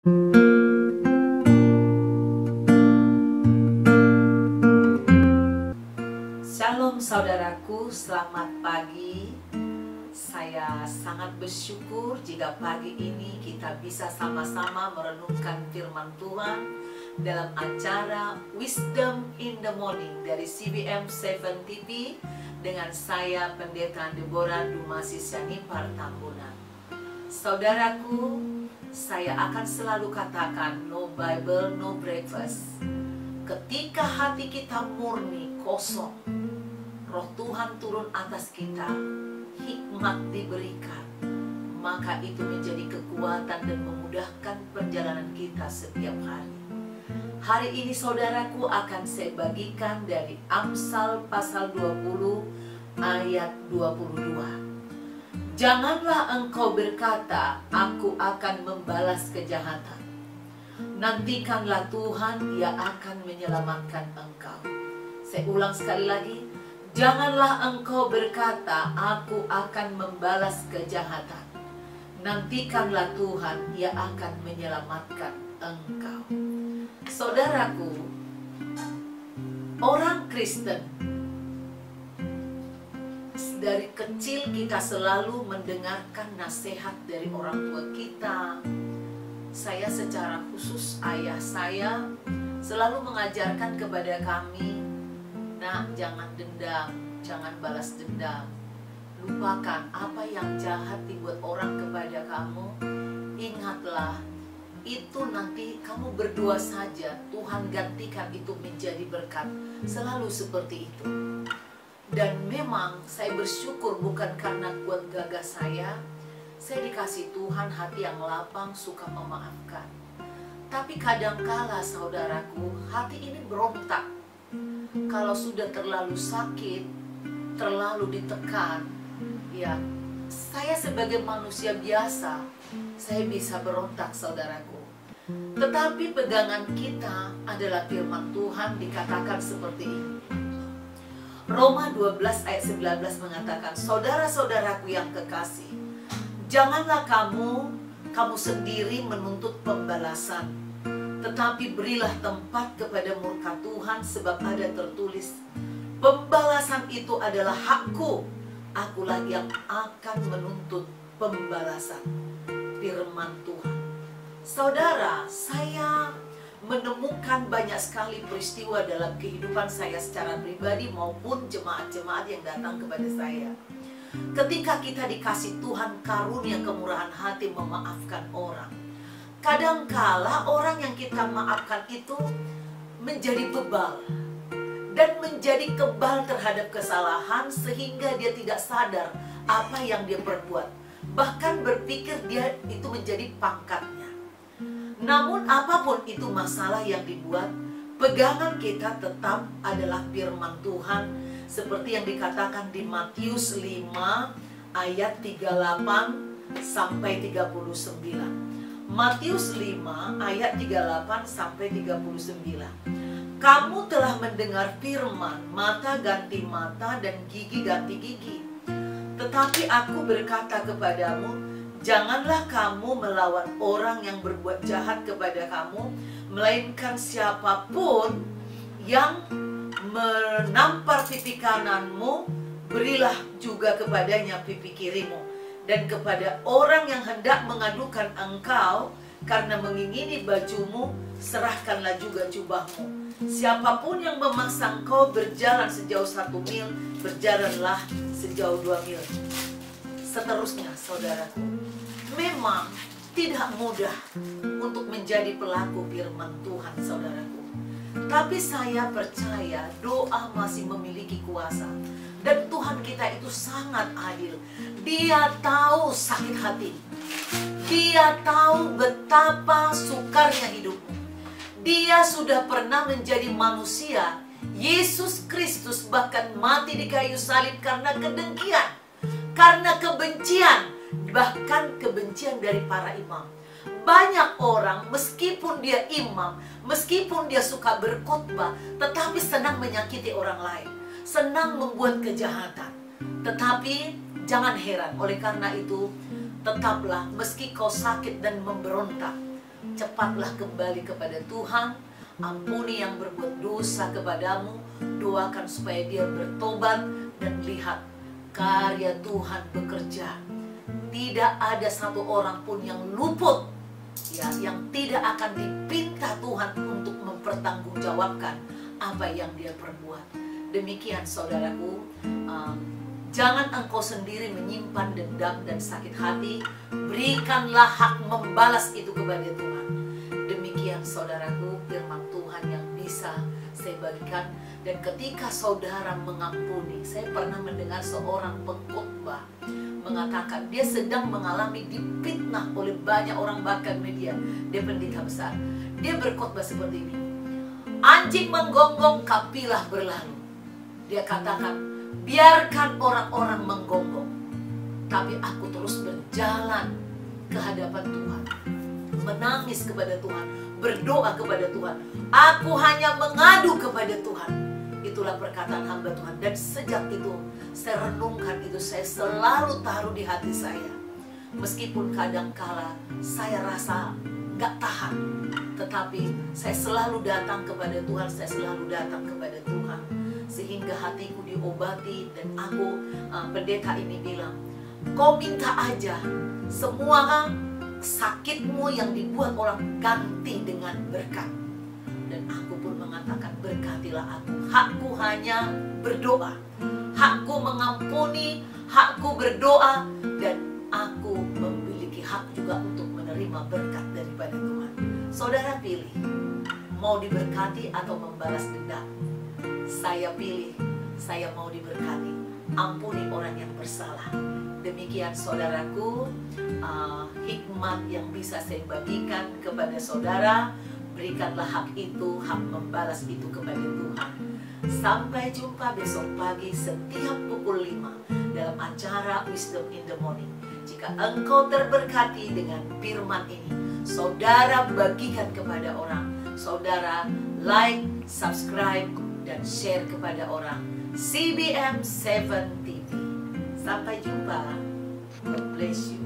Shalom saudaraku, selamat pagi. Saya sangat bersyukur jika pagi ini kita bisa sama-sama merenungkan firman Tuhan dalam acara Wisdom in the Morning dari CBM 7 TV dengan saya Pendeta Deborah Dumasisyani Partambunan. Saudaraku, saya akan selalu katakan no Bible, no breakfast. Ketika hati kita murni, kosong, Roh Tuhan turun atas kita, hikmat diberikan, maka itu menjadi kekuatan dan memudahkan perjalanan kita setiap hari. Hari ini saudaraku akan saya bagikan dari Amsal pasal 20 ayat 22. Janganlah engkau berkata, aku akan membalas kejahatan. Nantikanlah Tuhan, Ia akan menyelamatkan engkau. Saya ulang sekali lagi. Janganlah engkau berkata, aku akan membalas kejahatan. Nantikanlah Tuhan, Ia akan menyelamatkan engkau. Saudaraku, orang Kristen, dari kecil kita selalu mendengarkan nasihat dari orang tua kita. Saya secara khusus, ayah saya selalu mengajarkan kepada kami, nak, jangan dendam, jangan balas dendam. Lupakan apa yang jahat dibuat orang kepada kamu. Ingatlah, itu nanti kamu berdua saja, Tuhan gantikan itu menjadi berkat. Selalu seperti itu. Dan memang saya bersyukur bukan karena kuat gagah saya dikasih Tuhan hati yang lapang, suka memaafkan. Tapi kadangkala saudaraku, hati ini berontak. Kalau sudah terlalu sakit, terlalu ditekan, ya, saya sebagai manusia biasa, saya bisa berontak saudaraku. Tetapi pegangan kita adalah firman Tuhan, dikatakan seperti ini. Roma 12 ayat 19 mengatakan, saudara-saudaraku yang kekasih, janganlah kamu sendiri menuntut pembalasan, tetapi berilah tempat kepada murka Tuhan, sebab ada tertulis, pembalasan itu adalah hakku, akulah yang akan menuntut pembalasan. Firman Tuhan. Saudara, saya menemukan banyak sekali peristiwa dalam kehidupan saya secara pribadi maupun jemaat-jemaat yang datang kepada saya. Ketika kita dikasih Tuhan karunia kemurahan hati memaafkan orang, kadangkala orang yang kita maafkan itu menjadi bebal dan menjadi kebal terhadap kesalahan sehingga dia tidak sadar apa yang dia perbuat. Bahkan berpikir dia itu menjadi pangkatnya. Namun apapun itu masalah yang dibuat, pegangan kita tetap adalah firman Tuhan, seperti yang dikatakan di Matius 5 ayat 38 sampai 39. Matius 5 ayat 38 sampai 39. Kamu telah mendengar firman, mata ganti mata dan gigi ganti gigi. Tetapi aku berkata kepadamu, janganlah kamu melawan orang yang berbuat jahat kepada kamu, melainkan siapapun yang menampar pipi kananmu, berilah juga kepadanya pipi kirimu. Dan kepada orang yang hendak mengadukan engkau karena mengingini bajumu, serahkanlah juga jubahmu. Siapapun yang memaksa engkau berjalan sejauh 1 mil, berjalanlah sejauh 2 mil. Seterusnya, saudaraku, memang tidak mudah untuk menjadi pelaku firman Tuhan, saudaraku. Tapi saya percaya doa masih memiliki kuasa. Dan Tuhan kita itu sangat adil. Dia tahu sakit hati. Dia tahu betapa sukarnya hidupmu. Dia sudah pernah menjadi manusia. Yesus Kristus bahkan mati di kayu salib karena kedengkian, karena kebencian, bahkan kebencian dari para imam. Banyak orang meskipun dia imam, meskipun dia suka berkhotbah, tetapi senang menyakiti orang lain, senang membuat kejahatan. Tetapi jangan heran, oleh karena itu tetaplah meski kau sakit dan memberontak, cepatlah kembali kepada Tuhan. Ampuni yang berbuat dosa kepadamu. Doakan supaya dia bertobat dan lihat karya Tuhan bekerja. Tidak ada satu orang pun yang luput, ya, yang tidak akan dipinta Tuhan untuk mempertanggungjawabkan apa yang dia perbuat. Demikian saudaraku, jangan engkau sendiri menyimpan dendam dan sakit hati. Berikanlah hak membalas itu kepada Tuhan. Demikian saudaraku, firman Tuhan yang bisa saya bagikan. Dan ketika saudara mengampuni, saya pernah mendengar seorang pengkhotbah mengatakan dia sedang mengalami difitnah oleh banyak orang, bahkan media. Dia pendeta besar. Dia berkhotbah seperti ini: anjing menggonggong, kapilah berlalu. Dia katakan, biarkan orang-orang menggonggong, tapi aku terus berjalan ke hadapan Tuhan, menangis kepada Tuhan, berdoa kepada Tuhan. Aku hanya mengadu kepada Tuhan. Itulah perkataan hamba Tuhan. Dan sejak itu saya renungkan itu, saya selalu taruh di hati saya. Meskipun kadangkala saya rasa gak tahan, tetapi saya selalu datang kepada Tuhan. Saya selalu datang kepada Tuhan, sehingga hatiku diobati. Dan aku, pendeta ini bilang, kau minta aja semua sakitmu yang dibuat orang ganti dengan berkat. Dan aku pun mengatakan, berkatilah aku. Hakku hanya berdoa, hakku mengampuni, hakku berdoa, dan aku memiliki hak juga untuk menerima berkat daripada Tuhan. Saudara pilih, mau diberkati atau membalas dendam? Saya pilih, saya mau diberkati. Ampuni orang yang bersalah. Demikian saudaraku, hikmat yang bisa saya bagikan kepada saudara. Berikanlah hak itu, hak membalas itu kepada Tuhan. Sampai jumpa besok pagi setiap pukul 5 dalam acara Wisdom in the Morning. Jika engkau terberkati dengan firman ini, saudara bagikan kepada orang. Saudara like, subscribe, dan share kepada orang. CBM 7 TV. Sampai jumpa. God bless you.